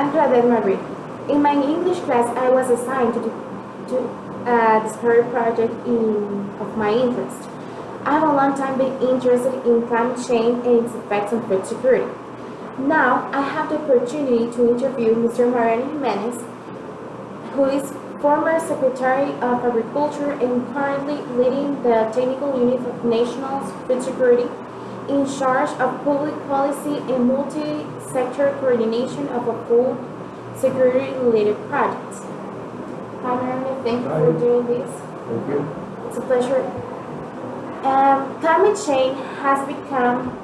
Marie. In my English class, I was assigned to discover a project of my interest. I have a long time been interested in climate change and its effects on food security. Now, I have the opportunity to interview Mr. Mariano Jimenez, who is former Secretary of Agriculture and currently leading the technical unit of National Food Security, in charge of public policy and multi-sector coordination of a food security-related projects. Hi, Mariano, thank you for doing this. Thank you. It's a pleasure. Climate change has become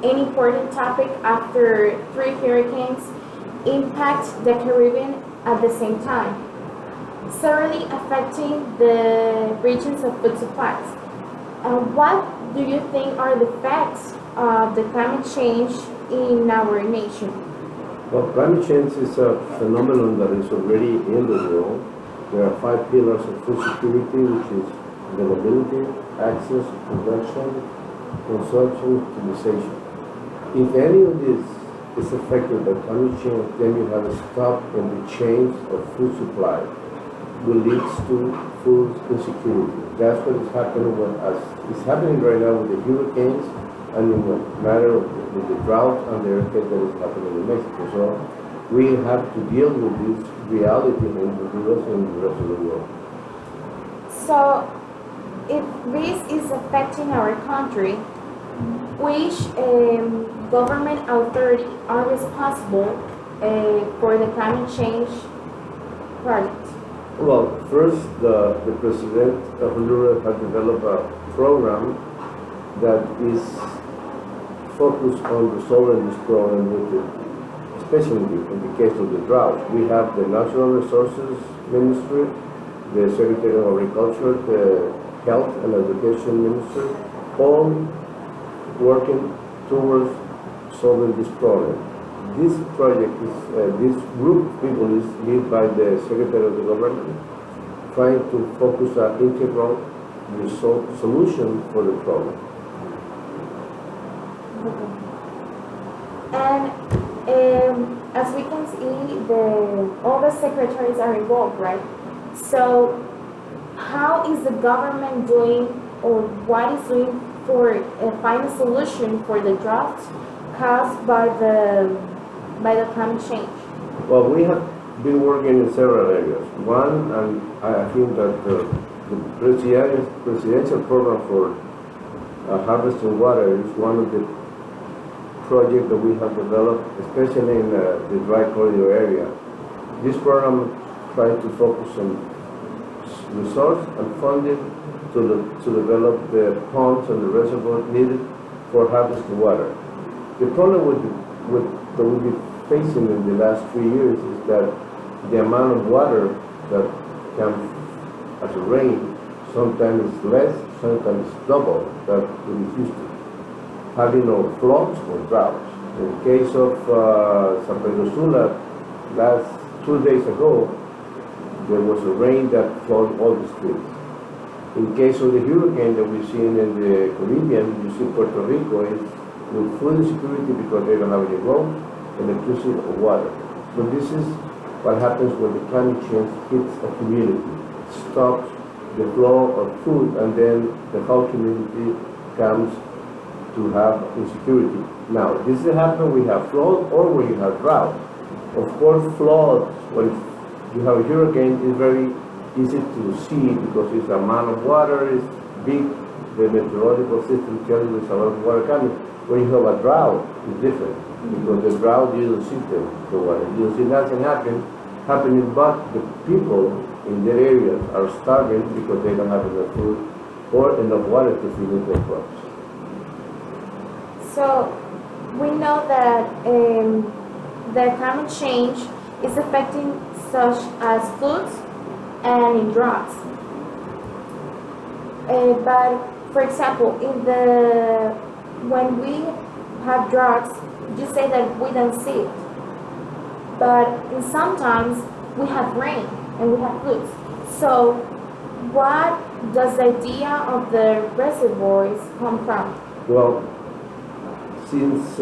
an important topic after 3 hurricanes impact the Caribbean at the same time, severely affecting the regions of food supplies. What do you think are the effects of the climate change in our nation? Well, climate change is a phenomenon that is already in the world. There are 5 pillars of food security, which is availability, access, production, consumption, utilization. If any of this is affected by climate change, then you have a stop in the chains of food supply, which leads to food insecurity. That's what is happening as is happening right now with the hurricanes, and in the matter of the drought and the earthquake that is happening in Mexico. So we have to deal with this reality in Honduras and the rest of the world. So, if this is affecting our country, which government authority are responsible for the climate change project? Well, first, the president of Honduras has developed a program that is focused on resolving this problem, especially in the case of the drought. We have the Natural Resources Ministry, the Secretary of Agriculture, the Health and Education Minister, all working towards solving this problem. This project is, this group of people is led by the Secretary of the Government, trying to focus an integral solution for the problem. And as we can see, all the secretaries are involved, right? So how is the government doing, or what is doing for find a solution for the droughts caused by the climate change? Well, we have been working in several areas. One, and I think that the presidential program for harvesting water is one of the projects that we have developed, especially in the dry corridor area. This program tries to focus on resource and funding to develop the ponds and the reservoirs needed for harvesting water. The problem that we've been facing in the last 3 years is that the amount of water that comes as a rain sometimes is less, sometimes double that it is used to. Having no floods or droughts. In the case of San Pedro Sula, last 2 days ago, there was a rain that flooded all the streets. In case of the hurricane that we've seen in the Caribbean, you see Puerto Rico is with food insecurity because they don't have any roads, electricity, or water. So this is what happens when the climate change hits a community. It stops the flow of food, and then the whole community comes to have insecurity. Now, this will happen when we have flood or when you have drought. Of course, floods, when you have a hurricane, is very easy to see because the amount of water is big. The meteorological system tells you there's a lot of water coming. When you have a drought, it's different because the drought you don't see the water. You don't see nothing happening, but the people in their areas are starving because they don't have enough food or enough water to feed their crops. So we know that the climate change is affecting such as foods and in droughts. But for example, when we have droughts, you say that we don't see it. But sometimes we have rain and we have foods. So what does the idea of the reservoirs come from? Well, since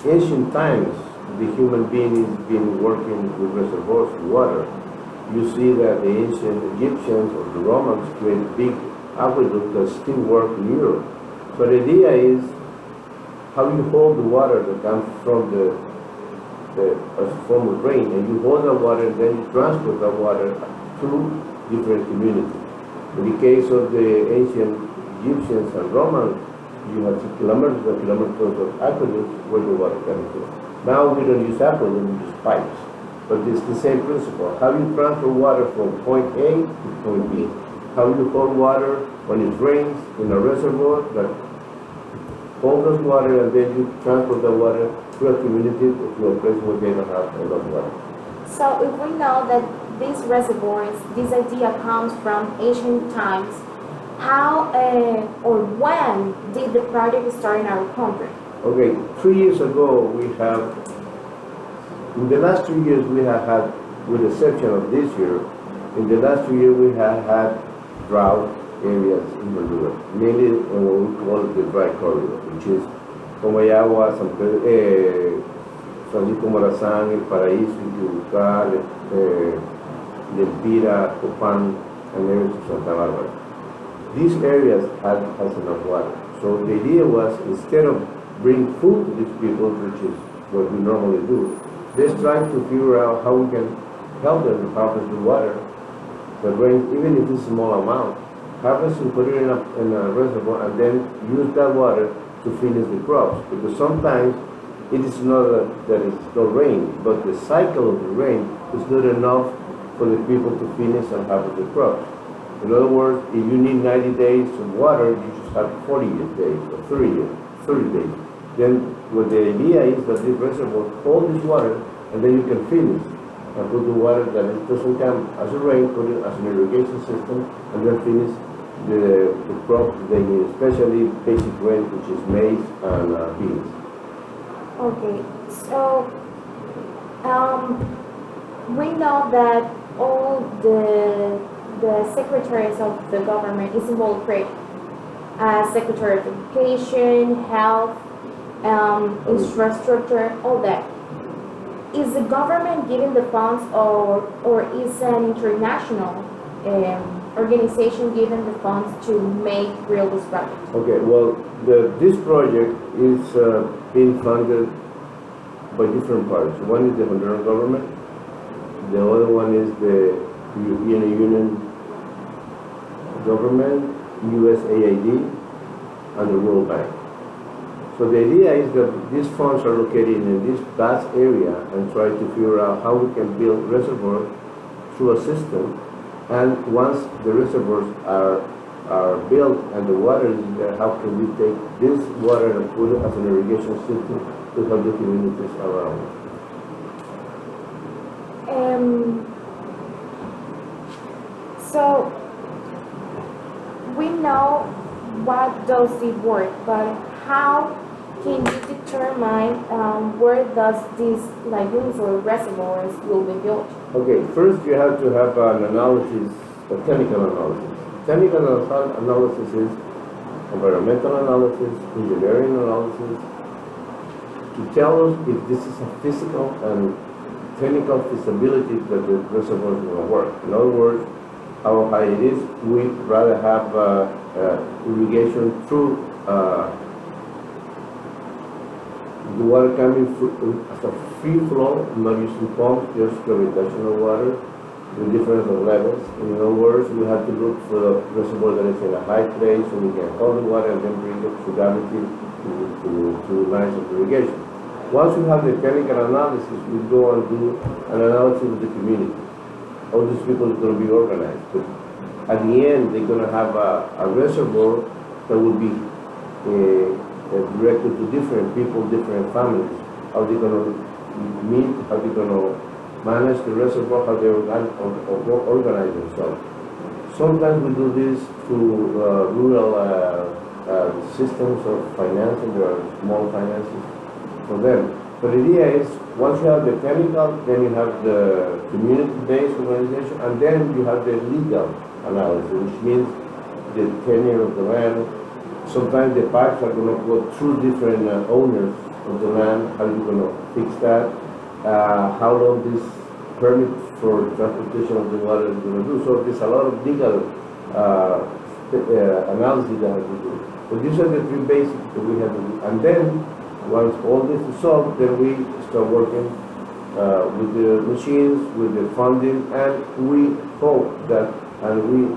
ancient times, the human being has been working with reservoirs of water. You see that the ancient Egyptians or the Romans created big aqueducts that still work in Europe. So the idea is how you hold the water that comes from as a form of rain, and you hold that water and then you transport that water to different communities. In the case of the ancient Egyptians and Romans, you have kilometers and kilometers of aqueducts where the water comes from. Now we don't use aqueducts, we use pipes. But it's the same principle. How you transfer water from point A to point B. How you hold water when it rains in a reservoir that holds us water, and then you transport the water to a community, to a place where they don't have enough water. So if we know that these reservoirs, this idea comes from ancient times, how or when did the project start in our country? Okay, 3 years ago in the last 2 years we have had, with the exception of this year, in the last 2 years we have had drought areas in Honduras, mainly in what we call the dry corridor, which is Comayagua, Francisco Morazán, El Paraíso, Yucatán, Lempira, Copan, and areas of Santa Barbara. These areas has enough water. So the idea was, instead of bring food to these people, which is what we normally do, let's try to figure out how we can help them to harvest the water that rains, even if it's a small amount. Harvest and put it in a reservoir, and then use that water to finish the crops. Because sometimes it is not that it's not rain, but the cycle of the rain is not enough for the people to finish and harvest the crops. In other words, if you need 90 days of water, you just have 40 days or 30 days. Then what the idea is that this reservoir hold this water, and then you can finish and put the water that it doesn't come as a rain, put it as an irrigation system, and then finish the crops they need, especially basic grain, which is maize and beans. Okay, so we know that all the secretaries of the government is involved, Secretary of Education, Health, infrastructure, all that. Is the government giving the funds, or is an international organization giving the funds to make real this project? Okay, well, this project is being funded by different parts. One is the Honduran government, the other one is the European Union government, USAID, and the World Bank. So the idea is that these funds are located in this vast area and try to figure out how we can build reservoirs through a system. And once the reservoirs are built and the water is there, how can we take this water and put it as an irrigation system to help the communities around? So we know what does it work, but how can you determine where does these lagoons or reservoirs will be built? Okay, first you have to have an analysis, a technical analysis. Technical analysis is environmental analysis, engineering analysis, to tell us if this is a physical and technical feasibility that the reservoir is going to work. In other words, how high it is. We'd rather have irrigation through the water coming as a free flow, not using pumps, just gravitational water with difference of levels. In other words, we have to look for a reservoir that is in a high place so we can hold the water and then bring it to gravity to lines of irrigation. Once we have the technical analysis, we go and do an analysis of the community. How these people are going to be organized. But at the end, they're going to have a reservoir that will be directed to different people, different families. How they're going to meet, how they're going to manage the reservoir, how they organize themselves. Sometimes we do this through rural systems of financing. There are small finances for them. So the idea is, once you have the technical, then you have the community-based organization, and then you have the legal analysis, which means the tenure of the land, sometimes the pipes are going to go through different owners of the land. How are you going to fix that? How long this permit for transportation of the water is going to do? So there's a lot of legal analysis that has to do. But these are the three basics that we have to do. And then, once all this is solved, then we start working with the machines, with the funding, and we hope that, and we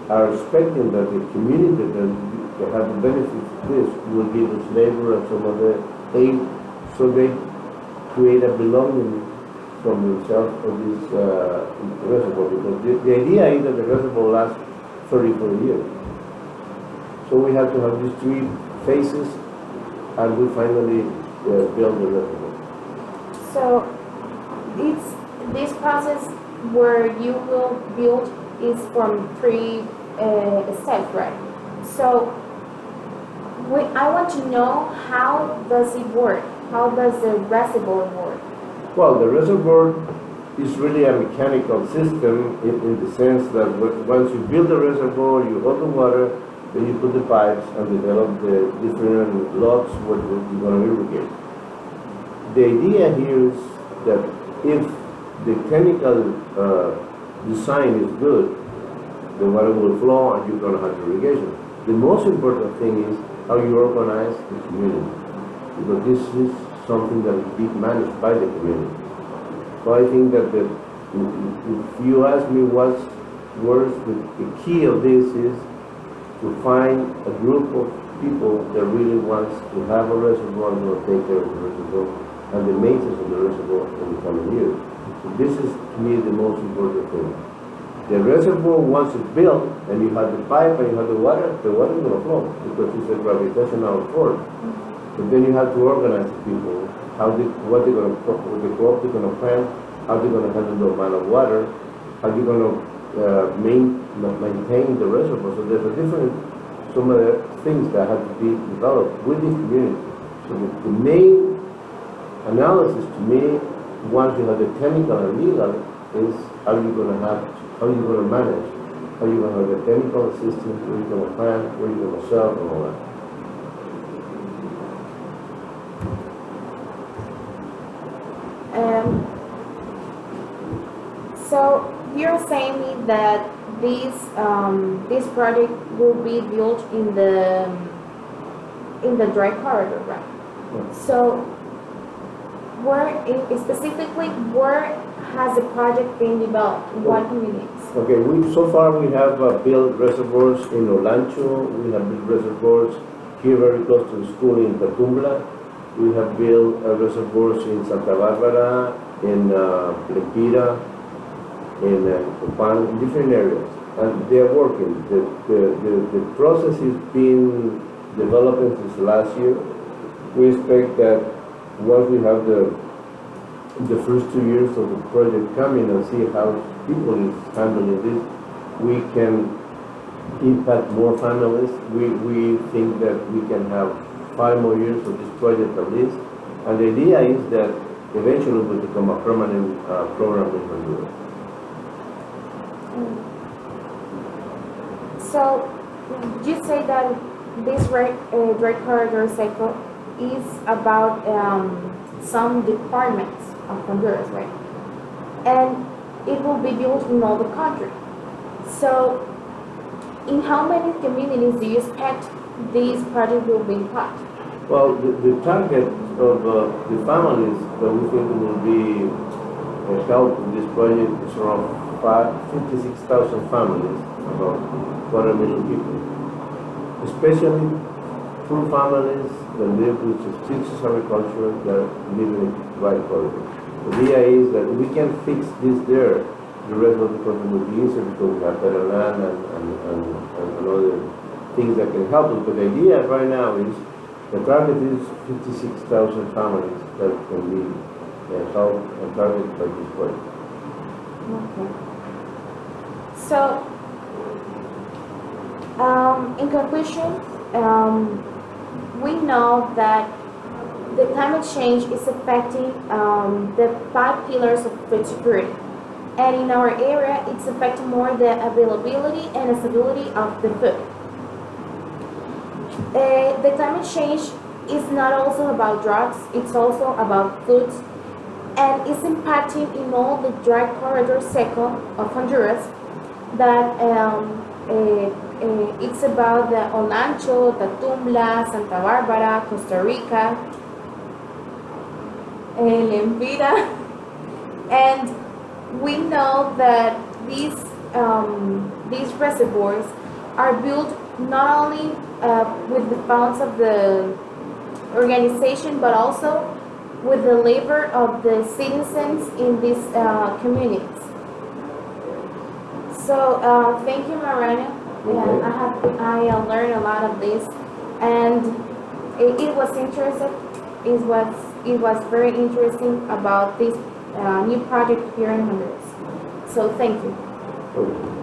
are expecting that the community that have the benefits of this will give us labor and some other aid, so they create a belonging from themselves of this reservoir. Because the idea is that the reservoir lasts 34 years. So we have to have these three phases, and we finally build the reservoir. So it's this process where you will build is from three steps, right? So I want to know, how does it work? How does the reservoir work? Well, the reservoir is really a mechanical system in the sense that once you build the reservoir, you hold the water, then you put the pipes and develop the different lots where you're going to irrigate. The idea here is that if the technical design is good, the water will flow and you're going to have irrigation. The most important thing is how you organize the community, because this is something that is being managed by the community. So I think that if you ask me what's worse, the key of this is to find a group of people that really wants to have a reservoir and will take care of the reservoir and the maintenance of the reservoir in the coming years. So this is, to me, the most important thing. The reservoir, once it's built, and you have the pipe and you have the water is going to flow because it's a gravitational force. But then you have to organize the people, what they're going to, what the crop they're going to plant, how they're going to handle the amount of water, how they're going to maintain the reservoir. So there's some other things that have to be developed with the community. So the main analysis to me, once you have the technical and legal, is how you're going to manage, how you're going to have the technical assistance, where you're going to plant, where you're going to sell, and all that. So you're saying me that this project will be built in the dry corridor, right? Yeah. So specifically, where has the project been developed? In what communities? Okay, so far we have built reservoirs in Olancho, we have built reservoirs here very close to the school in Tatumbla, we have built reservoirs in Santa Barbara, in Lempira, in Copan, in different areas, and they are working. The process is being developed since last year. We expect that once we have the first 2 years of the project coming and see how people is handling this, we can impact more families. We think that we can have 5 more years of this project at least, and the idea is that eventually it will become a permanent program in Honduras. So you say that this dry corridor cycle is about some departments of Honduras, right? And it will be built in all the country. So in how many communities do you expect this project will be impacted? Well, the target of the families that we think will be helped in this project is around 56,000 families, about 250,000 people, especially full families that live with subsistence agriculture that live in the right corridor. The idea is that we can fix this there, the rest of the country will be easier because we have better land and other things that can help us. But the idea right now is the target is 56,000 families that can be helped and targeted by this project. Okay. So, in conclusion, we know that the climate change is affecting the 5 pillars of food security. And in our area, it's affecting more the availability and stability of the food. The climate change is not also about droughts, it's also about food, and it's impacting in all the dry corridor seco of Honduras that it's about the Olancho, the Tumbla, Santa Barbara, Costa Rica, Lempira, and we know that these reservoirs are built not only with the funds of the organization but also with the labor of the citizens in these communities. So thank you, Mariano. Okay. I learned a lot of this, and it was interesting. It was very interesting about this new project here in Honduras. So thank you. Okay.